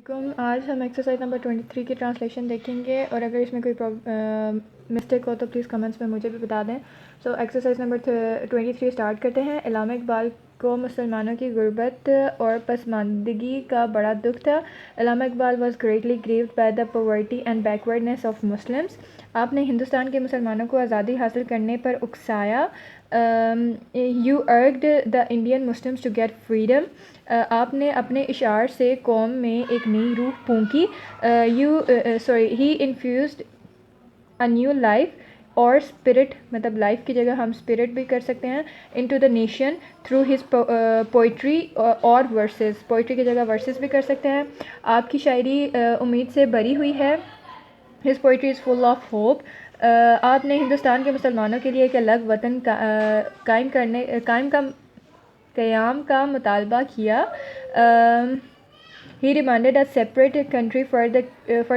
آج ہم exercise number 23 کی ٹرانسلیشن دیکھیں گے، اور اگر اس میں کوئی مسٹیک ہو تو پلیز کمنٹس میں مجھے بھی بتا دیں. سو ایکسرسائز نمبر 23 اسٹارٹ کرتے ہیں. علامہ اقبال کو مسلمانوں کی غربت اور پسماندگی کا بڑا دکھ تھا. Allama Iqbal was greatly grieved by the poverty and backwardness of Muslims. آپ نے ہندوستان کے مسلمانوں کو آزادی حاصل کرنے پر اکسایا. You urged the Indian Muslims to get freedom. آپ نے اپنے اشعار سے قوم میں ایک نئی روح پھونکی. ہی انفیوزڈ اے نیو لائف اور اسپرٹ، مطلب لائف کی جگہ ہم اسپرٹ بھی کر سکتے ہیں، into the nation through his poetry اور ورسز. پوئٹری کی جگہ ورسز بھی کر سکتے ہیں. آپ کی شاعری امید سے بری ہوئی ہے. His poetry is full of hope. آپ نے ہندوستان کے مسلمانوں کے لیے ایک الگ وطن قیام کا مطالبہ کیا. He demanded a separate country for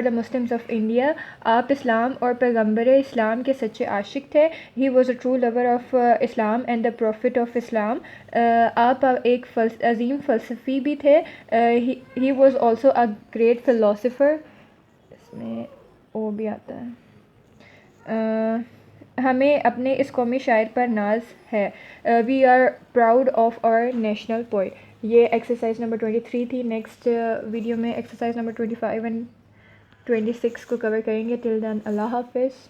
the Muslims of India. آپ اسلام اور پیغمبر اسلام کے سچے عاشق تھے. He was a true lover of Islam and the prophet of Islam. آپ ایک عظیم فلسفی بھی تھے. He was also a great philosopher. اس میں وہ بھی آتا ہے. ہمیں اپنے اس قومی شاعر پر ناز ہے. We are proud of our national poet. یہ ایکسرسائز نمبر 23 تھی. نیکسٹ ویڈیو میں ایکسرسائز نمبر 25 اینڈ 26 کو کور کریں گے. ٹل دین اللہ حافظ.